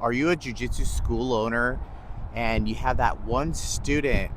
Are you a jiu-jitsu school owner and you have that one student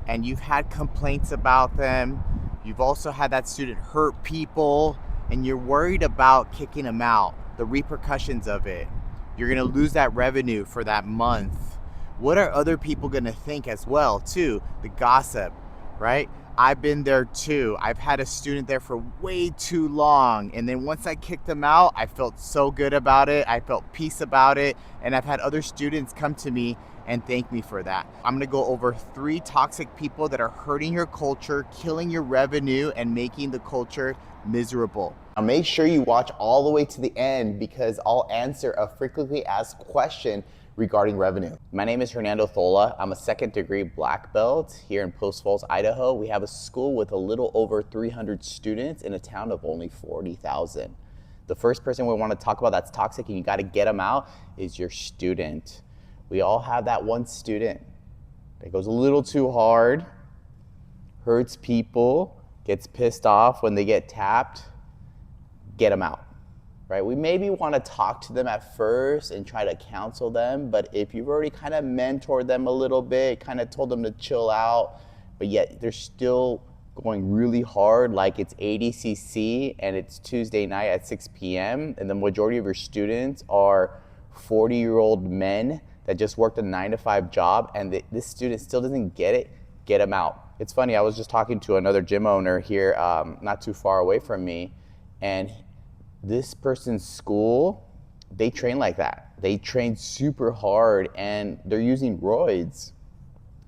and you've had complaints about them? You've also had that student hurt people and you're worried about kicking them out, the repercussions of it. You're going to lose that revenue for that month. What are other people going to think as well, too? The gossip, right? I've been there too. I've had a student there for way too long. And then once I kicked them out, I felt so good about it. I felt peace about it. And I've had other students come to me and thank me for that. I'm gonna go over 3 toxic people that are hurting your culture, killing your revenue, and making the culture miserable. Now make sure you watch all the way to the end because I'll answer a frequently asked question regarding revenue. My name is Hernando Thola. I'm a 2nd degree black belt here in Post Falls, Idaho. We have a school with a little over 300 students in a town of only 40,000. The first person we want to talk about that's toxic and you got to get them out is your student. We all have that one student that goes a little too hard, hurts people, gets pissed off when they get tapped. Get them out. Right? We maybe want to talk to them at first and try to counsel them, but if you've already kind of mentored them a little bit, kind of told them to chill out, but yet they're still going really hard, like it's ADCC and it's Tuesday night at 6 p.m. and the majority of your students are 40-year-old men that just worked a 9-to-5 job and this student still doesn't get it, get them out. It's funny, I was just talking to another gym owner here not too far away from me, and this person's school, they train like that. They train super hard and they're using roids.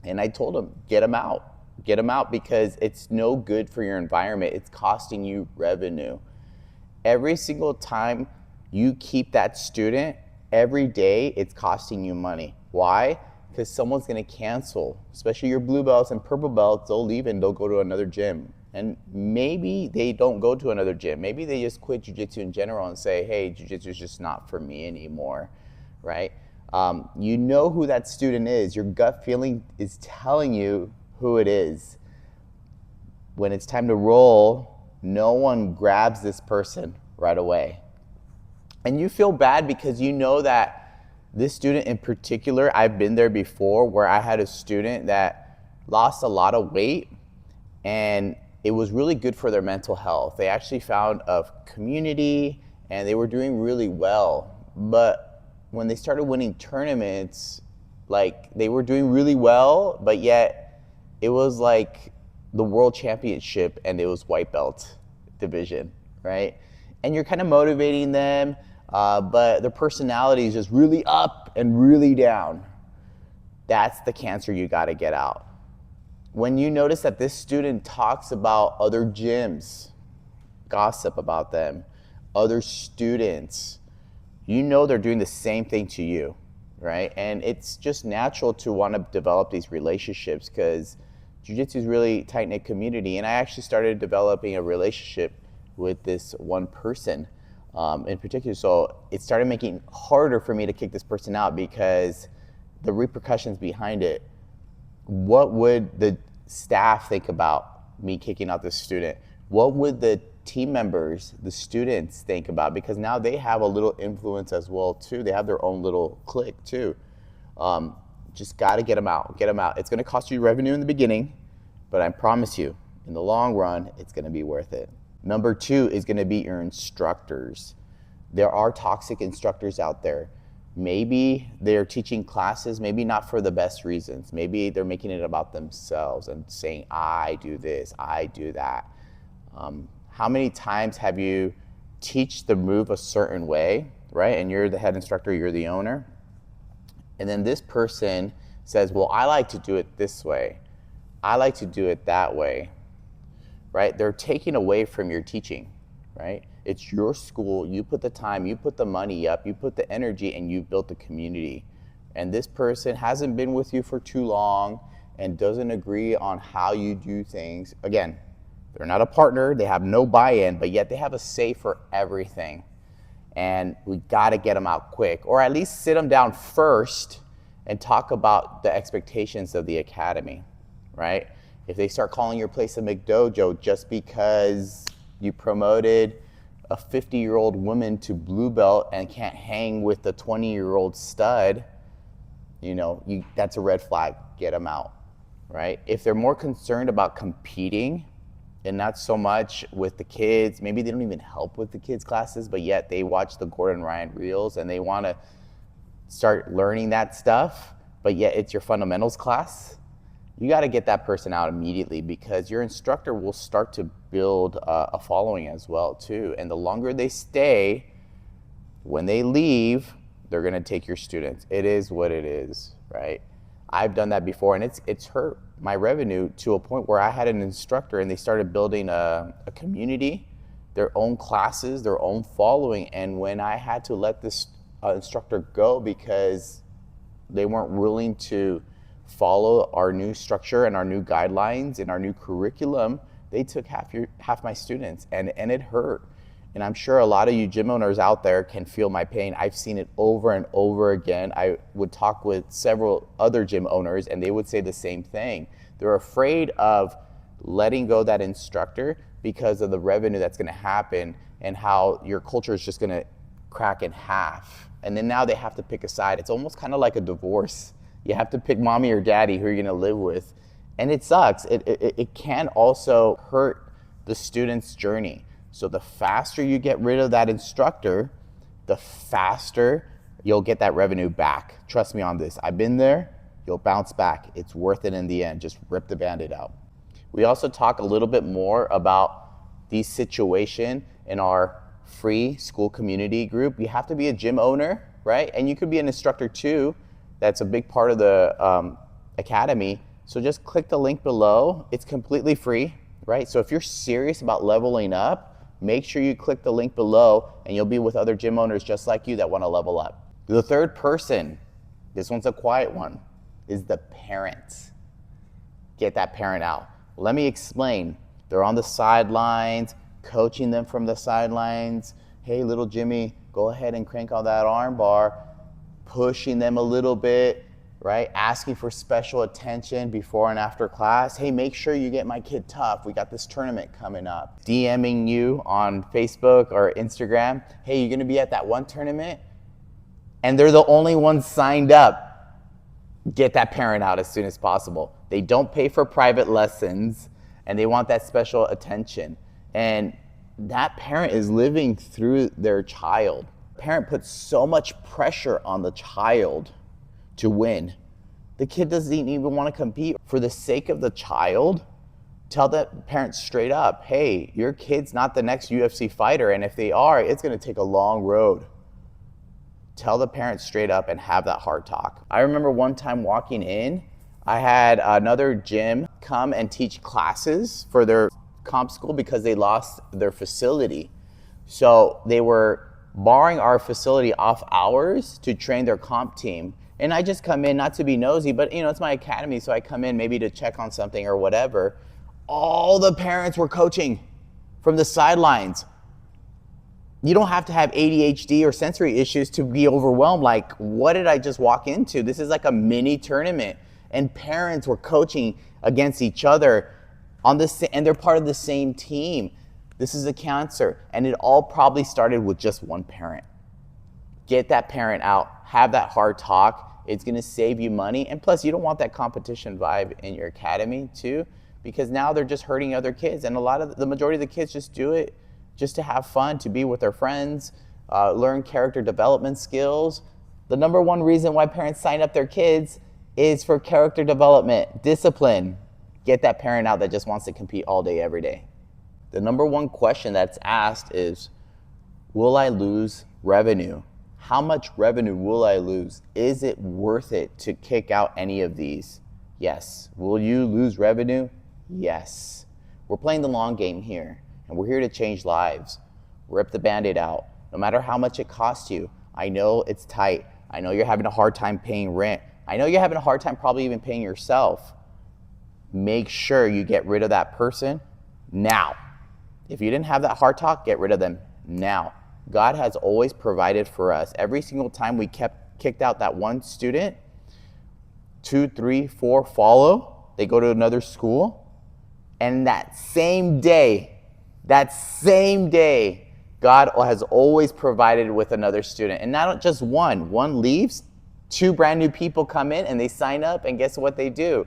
And I told them, get them out. Get them out because it's no good for your environment. It's costing you revenue. Every single time you keep that student, every day it's costing you money. Why? Because someone's gonna cancel, especially your blue belts and purple belts, they'll leave and they'll go to another gym. And maybe they don't go to another gym. Maybe they just quit jiu-jitsu in general and say, hey, jiu-jitsu is just not for me anymore, right? You know who that student is. Your gut feeling is telling you who it is. When it's time to roll, no one grabs this person right away. And you feel bad because you know that this student in particular, I've been there before where I had a student that lost a lot of weight and it was really good for their mental health. They actually found a community and they were doing really well. But when they started winning tournaments, like they were doing really well, but yet it was like the world championship and it was white belt division, right? And you're kind of motivating them, but their personality is just really up and really down. That's the cancer you got to get out. When you notice that this student talks about other gyms, gossip about them, other students, you know they're doing the same thing to you, right? And it's just natural to want to develop these relationships because jiu-jitsu is really tight-knit community. And I actually started developing a relationship with this one person in particular. So it started making it harder for me to kick this person out because the repercussions behind it. What would the staff think about me kicking out this student? What would the team members, the students think about? Because now they have a little influence as well too. They have their own little clique too. Just gotta get them out, get them out. It's gonna cost you revenue in the beginning, but I promise you, in the long run, it's gonna be worth it. Number 2 is gonna be your instructors. There are toxic instructors out there. Maybe they're teaching classes, maybe not for the best reasons. Maybe they're making it about themselves and saying, I do this, I do that. How many times have you teach the move a certain way, right? And you're the head instructor, you're the owner. And then this person says, well, I like to do it this way. I like to do it that way, right? They're taking away from your teaching, right? It's your school, you put the time, you put the money up, you put the energy, and you built the community. And this person hasn't been with you for too long and doesn't agree on how you do things. Again, they're not a partner, they have no buy-in, but yet they have a say for everything. And we gotta get them out quick, or at least sit them down first and talk about the expectations of the academy, right? If they start calling your place a McDojo just because you promoted a 50-year-old woman to blue belt and can't hang with the 20-year-old stud, that's a red flag. Get them out, right? If they're more concerned about competing and not so much with the kids, maybe they don't even help with the kids' classes, but yet they watch the Gordon Ryan reels and they want to start learning that stuff, but yet it's your fundamentals class, you got to get that person out immediately, because your instructor will start to build a following as well too. And the longer they stay, when they leave, they're going to take your students. It is what it is, right? I've done that before, and it's hurt my revenue to a point where I had an instructor and they started building a community, their own classes, their own following. And when I had to let this instructor go because they weren't willing to follow our new structure and our new guidelines and our new curriculum, they took half my students, and it hurt. And I'm sure a lot of you gym owners out there can feel my pain. I've seen it over and over again. I would talk with several other gym owners and they would say the same thing. They're afraid of letting go that instructor because of the revenue that's going to happen and how your culture is just going to crack in half. And then now they have to pick a side. It's almost kind of like a divorce. You have to pick mommy or daddy who you're going to live with. And it sucks. It can also hurt the student's journey. So the faster you get rid of that instructor, the faster you'll get that revenue back. Trust me on this. I've been there. You'll bounce back. It's worth it in the end. Just rip the Band-Aid out. We also talk a little bit more about the situation in our free school community group. You have to be a gym owner, right? And you could be an instructor too. That's a big part of the academy. So just click the link below. It's completely free, right? So if you're serious about leveling up, make sure you click the link below and you'll be with other gym owners just like you that want to level up. The third person, this one's a quiet one, is the parent. Get that parent out. Let me explain. They're on the sidelines, coaching them from the sidelines. Hey, little Jimmy, go ahead and crank on that arm bar. Pushing them a little bit, right? Asking for special attention before and after class. Hey, make sure you get my kid tough. We got this tournament coming up. DMing you on Facebook or Instagram. Hey, you're gonna be at that one tournament? And they're the only ones signed up. Get that parent out as soon as possible. They don't pay for private lessons and they want that special attention. And that parent is living through their child. Parent puts so much pressure on the child to win. The kid doesn't even want to compete. For the sake of the child, tell that parent straight up, hey, your kid's not the next UFC fighter, and if they are, it's going to take a long road. Tell the parent straight up and have that hard talk. I remember one time walking in, I had another gym come and teach classes for their comp school because they lost their facility. So they were borrowing our facility off hours to train their comp team. And I just come in, not to be nosy, but it's my academy, so I come in maybe to check on something or whatever. All the parents were coaching from the sidelines. You don't have to have ADHD or sensory issues to be overwhelmed. Like, what did I just walk into? This is like a mini tournament. And parents were coaching against each other on this, and they're part of the same team. This is a cancer, and it all probably started with just one parent. Get that parent out, have that hard talk. It's gonna save you money, and plus you don't want that competition vibe in your academy too, because now they're just hurting other kids, and the majority of the kids just do it just to have fun, to be with their friends, learn character development skills. The number one reason why parents sign up their kids is for character development, discipline. Get that parent out that just wants to compete all day, every day. The number one question that's asked is, will I lose revenue? How much revenue will I lose? Is it worth it to kick out any of these? Yes. Will you lose revenue? Yes. We're playing the long game here, and we're here to change lives. Rip the Band-Aid out. No matter how much it costs you. I know it's tight. I know you're having a hard time paying rent. I know you're having a hard time probably even paying yourself. Make sure you get rid of that person now. If you didn't have that hard talk, get rid of them now. God has always provided for us. Every single time we kicked out that one student, 2, 3, 4 follow, they go to another school, and that same day, God has always provided with another student, and not just one. One leaves, two brand new people come in and they sign up, and guess what they do?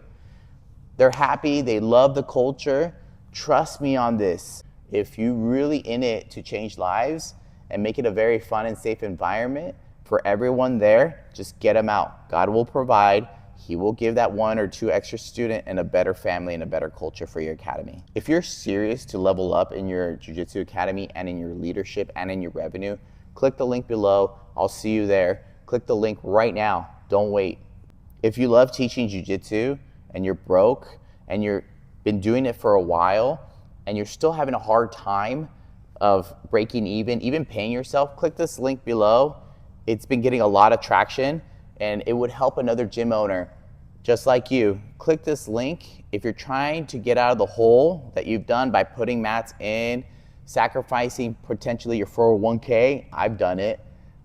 They're happy, they love the culture. Trust me on this. If you're really in it to change lives and make it a very fun and safe environment for everyone there, just get them out. God will provide. He will give that one or two extra student and a better family and a better culture for your academy. If you're serious to level up in your Jiu-Jitsu academy and in your leadership and in your revenue, click the link below. I'll see you there. Click the link right now. Don't wait. If you love teaching Jiu-Jitsu and you're broke and you've been doing it for a while and you're still having a hard time of breaking even paying yourself, click this link below. It's been getting a lot of traction and it would help another gym owner just like you. Click this link if you're trying to get out of the hole that you've done by putting mats in, sacrificing potentially your 401k. I've done it.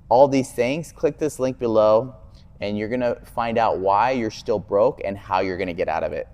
All these things, click this link below and you're gonna find out why you're still broke and how you're gonna get out of it.